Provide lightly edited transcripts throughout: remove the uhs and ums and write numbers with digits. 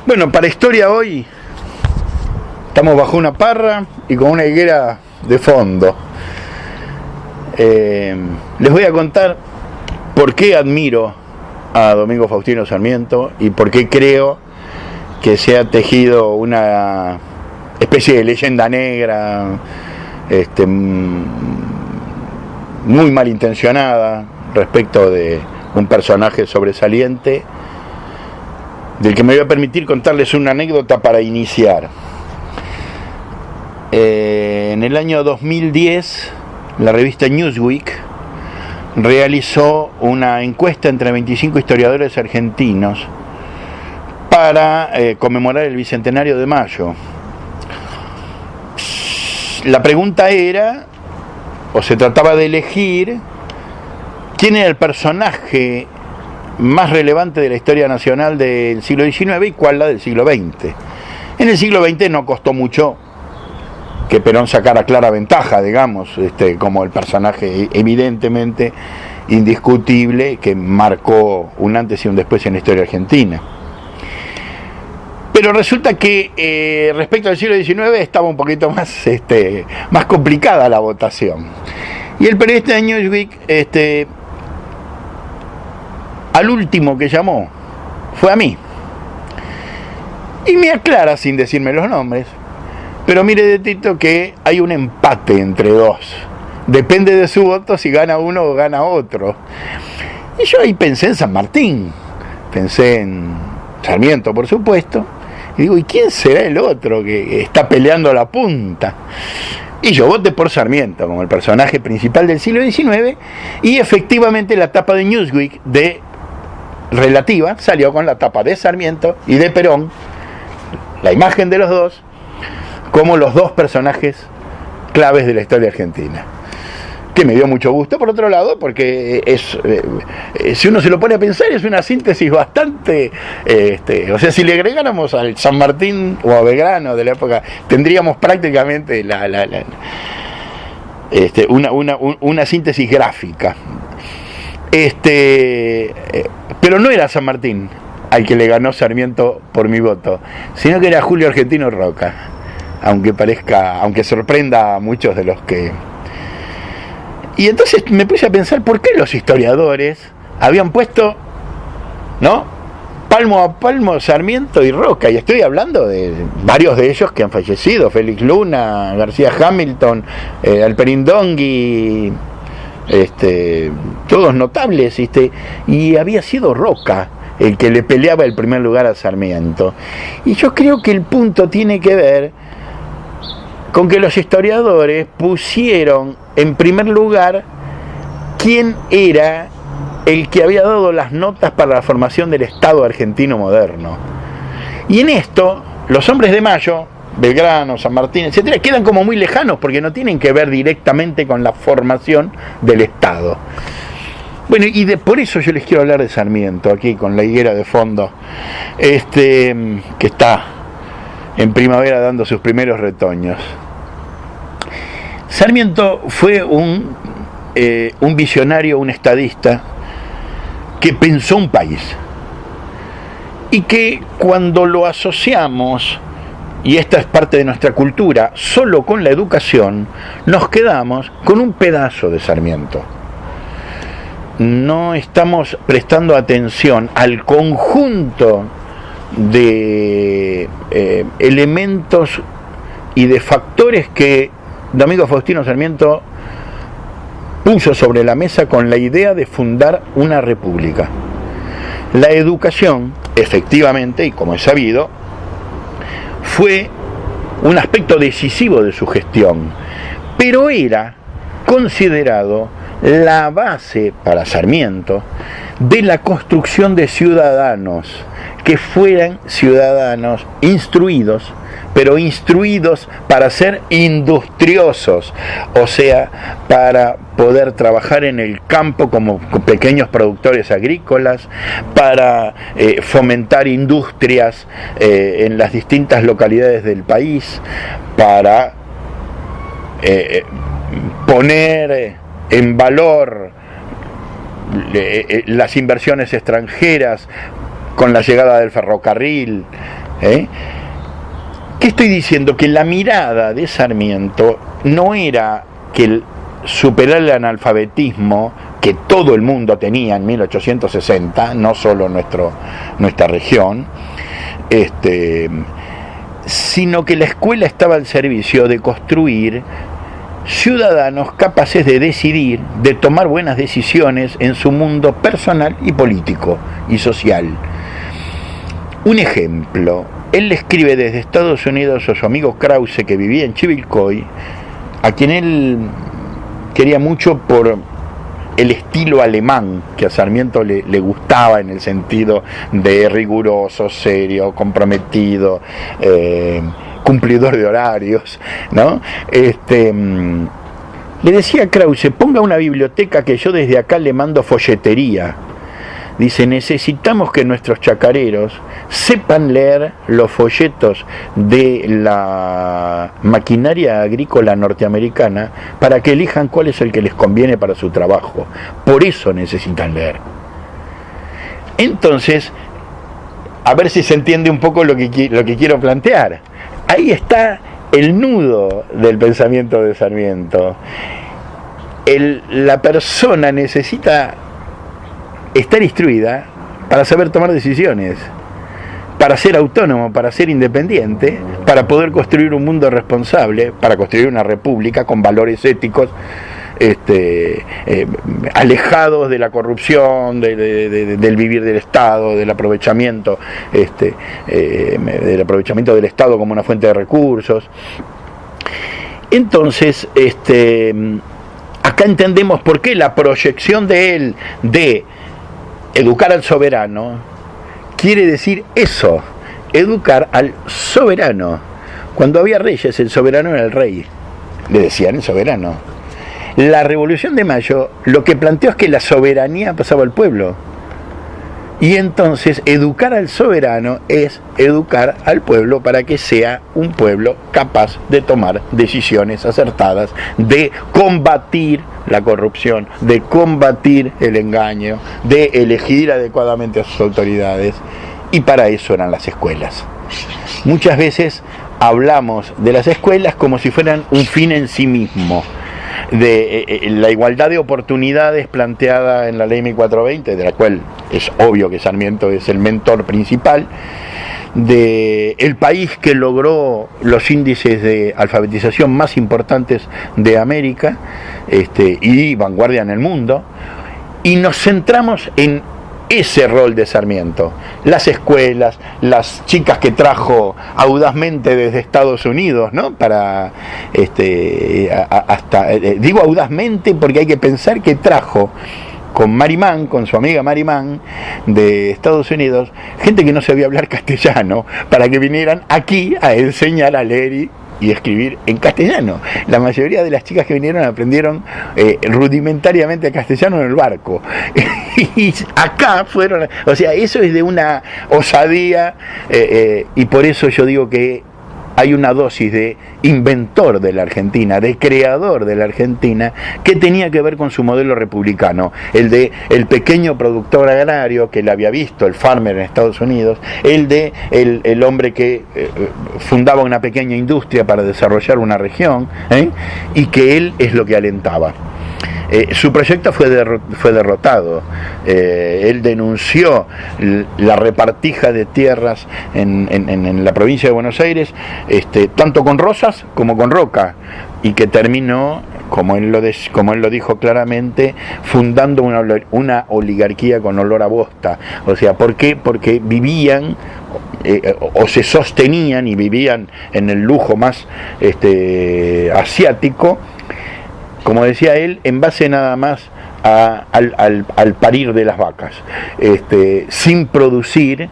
Bueno, para historia hoy estamos bajo una parra y con una higuera de fondo. Les voy a contar por qué admiro a Domingo Faustino Sarmiento y por qué creo que se ha tejido una especie de leyenda negra, muy malintencionada respecto de un personaje sobresaliente, del que me voy a permitir contarles una anécdota para iniciar. En el año 2010, la revista Newsweek realizó una encuesta entre 25 historiadores argentinos para conmemorar el Bicentenario de Mayo. La pregunta era, o se trataba de elegir, quién era el personaje más relevante de la historia nacional del siglo XIX y cuál la del siglo XX. En el siglo XX no costó mucho que Perón sacara clara ventaja, digamos, como el personaje evidentemente indiscutible que marcó un antes y un después en la historia argentina. Pero resulta que respecto al siglo XIX estaba un poquito más complicada la votación. Y el periodista de Newsweek, al último que llamó fue a mí. Y me aclara sin decirme los nombres. Pero mire, de Tito, que hay un empate entre dos. Depende de su voto si gana uno o gana otro. Y yo ahí pensé en San Martín. Pensé en Sarmiento, por supuesto. Y digo, ¿y quién será el otro que está peleando la punta? Y yo voté por Sarmiento como el personaje principal del siglo XIX. Y efectivamente la tapa de Newsweek relativa salió con la tapa de Sarmiento y de Perón, la imagen de los dos como los dos personajes claves de la historia argentina, que me dio mucho gusto por otro lado, porque si uno se lo pone a pensar, es una síntesis bastante, o sea, si le agregáramos al San Martín o a Belgrano de la época, tendríamos prácticamente una síntesis gráfica. Pero no era San Martín al que le ganó Sarmiento por mi voto, sino que era Julio Argentino Roca, aunque sorprenda a muchos de los que... Y entonces me puse a pensar por qué los historiadores habían puesto, ¿no?, palmo a palmo Sarmiento y Roca, y estoy hablando de varios de ellos que han fallecido: Félix Luna, García Hamilton, Alperín Dongui, todos notables, y había sido Roca el que le peleaba el primer lugar a Sarmiento. Y yo creo que el punto tiene que ver con que los historiadores pusieron en primer lugar quién era el que había dado las notas para la formación del Estado argentino moderno. Y en esto, los hombres de Mayo, Belgrano, San Martín, etcétera, quedan como muy lejanos porque no tienen que ver directamente con la formación del Estado. Bueno, y por eso yo les quiero hablar de Sarmiento, aquí con la higuera de fondo, que está en primavera dando sus primeros retoños. Sarmiento fue un visionario, un estadista que pensó un país y que cuando lo asociamos, y esta es parte de nuestra cultura, solo con la educación, nos quedamos con un pedazo de Sarmiento. No estamos prestando atención al conjunto de elementos y de factores que Domingo Faustino Sarmiento puso sobre la mesa con la idea de fundar una república. La educación, efectivamente, y como es sabido, fue un aspecto decisivo de su gestión, pero era considerado la base para Sarmiento de la construcción de ciudadanos que fueran ciudadanos instruidos, pero instruidos para ser industriosos, o sea, para poder trabajar en el campo como pequeños productores agrícolas, para fomentar industrias en las distintas localidades del país, para poner en valor las inversiones extranjeras con la llegada del ferrocarril, ¿Qué estoy diciendo? Que la mirada de Sarmiento no era que superar el analfabetismo que todo el mundo tenía en 1860, no solo nuestra región, sino que la escuela estaba al servicio de construir ciudadanos capaces de decidir, de tomar buenas decisiones en su mundo personal y político y social. Un ejemplo, él le escribe desde Estados Unidos a su amigo Krause, que vivía en Chivilcoy, a quien él quería mucho por el estilo alemán que a Sarmiento le gustaba, en el sentido de riguroso, serio, comprometido, cumplidor de horarios, ¿no? Le decía a Krause: ponga una biblioteca que yo desde acá le mando folletería. Dice: necesitamos que nuestros chacareros sepan leer los folletos de la maquinaria agrícola norteamericana para que elijan cuál es el que les conviene para su trabajo. Por eso necesitan leer. Entonces, a ver si se entiende un poco lo que quiero plantear. Ahí está el nudo del pensamiento de Sarmiento. La persona necesita estar instruida para saber tomar decisiones, para ser autónomo, para ser independiente, para poder construir un mundo responsable, para construir una república con valores éticos alejados de la corrupción, del vivir del Estado, del aprovechamiento del Estado como una fuente de recursos. Entonces, acá entendemos por qué la proyección de él de educar al soberano quiere decir eso, educar al soberano. Cuando había reyes, el soberano era el rey, le decían el soberano. La Revolución de Mayo lo que planteó es que la soberanía pasaba al pueblo, y entonces educar al soberano es educar al pueblo para que sea un pueblo capaz de tomar decisiones acertadas, de combatir la corrupción, de combatir el engaño, de elegir adecuadamente a sus autoridades, y para eso eran las escuelas. Muchas veces hablamos de las escuelas como si fueran un fin en sí mismo, de la igualdad de oportunidades planteada en la ley 1420, de la cual es obvio que Sarmiento es el mentor principal, de el país que logró los índices de alfabetización más importantes de América, y vanguardia en el mundo, y nos centramos en ese rol de Sarmiento: las escuelas, las chicas que trajo audazmente desde Estados Unidos, ¿no? Para digo audazmente porque hay que pensar que trajo con Marimán, con su amiga Marimán de Estados Unidos, gente que no sabía hablar castellano, para que vinieran aquí a enseñar a leer y escribir en castellano. La mayoría de las chicas que vinieron aprendieron rudimentariamente castellano en el barco. Y acá fueron, o sea, eso es de una osadía, y por eso yo digo que hay una dosis de inventor de la Argentina, de creador de la Argentina, que tenía que ver con su modelo republicano, el de el pequeño productor agrario que le había visto el farmer en Estados Unidos, el de el hombre que fundaba una pequeña industria para desarrollar una región, y que él es lo que alentaba. Su proyecto fue derrotado. Él denunció la repartija de tierras en la provincia de Buenos Aires, tanto con Rosas como con Roca, y que terminó, como él lo dijo claramente, fundando una oligarquía con olor a bosta. O sea, ¿por qué? Porque vivían o se sostenían y vivían en el lujo más asiático, como decía él, en base nada más al parir de las vacas, sin producir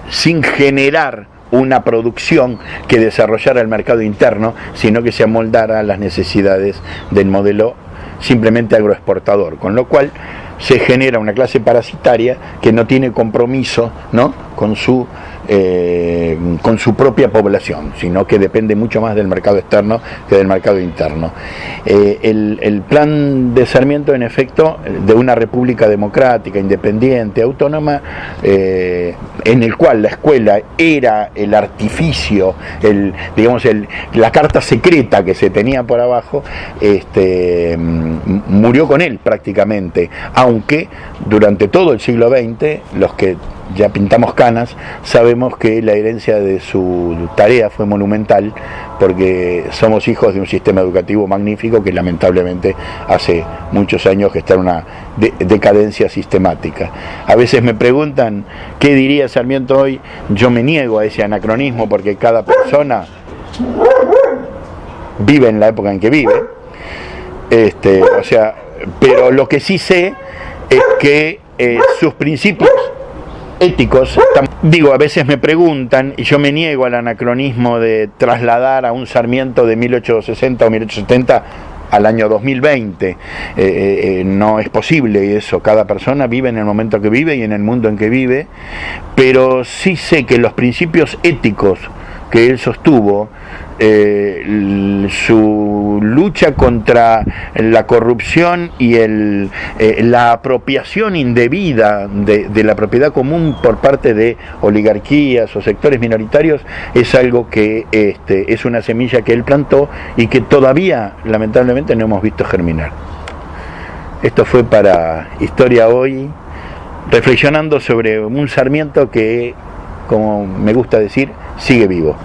sin generar una producción que desarrollara el mercado interno, sino que se amoldara a las necesidades del modelo simplemente agroexportador, con lo cual se genera una clase parasitaria que no tiene compromiso, ¿no?, con su con su propia población, sino que depende mucho más del mercado externo que del mercado interno. El plan de Sarmiento, en efecto, de una república democrática, independiente, autónoma, en el cual la escuela era el artificio, la carta secreta que se tenía por abajo, murió con él prácticamente, aunque durante todo el siglo XX, los que ya pintamos canas, sabemos que la herencia de su tarea fue monumental, porque somos hijos de un sistema educativo magnífico que lamentablemente hace muchos años que está en una decadencia sistemática. A veces me preguntan qué diría Sarmiento hoy. Yo me niego a ese anacronismo, porque cada persona vive en la época en que vive, pero lo que sí sé es que sus principios éticos, a veces me preguntan, y yo me niego al anacronismo de trasladar a un Sarmiento de 1860 o 1870 al año 2020. No es posible eso. Cada persona vive en el momento que vive y en el mundo en que vive, pero sí sé que los principios éticos que él sostuvo, su lucha contra la corrupción y la apropiación indebida de la propiedad común por parte de oligarquías o sectores minoritarios, es algo que es una semilla que él plantó y que todavía lamentablemente no hemos visto germinar. Esto fue para Historia Hoy, reflexionando sobre un Sarmiento que, como me gusta decir, sigue vivo.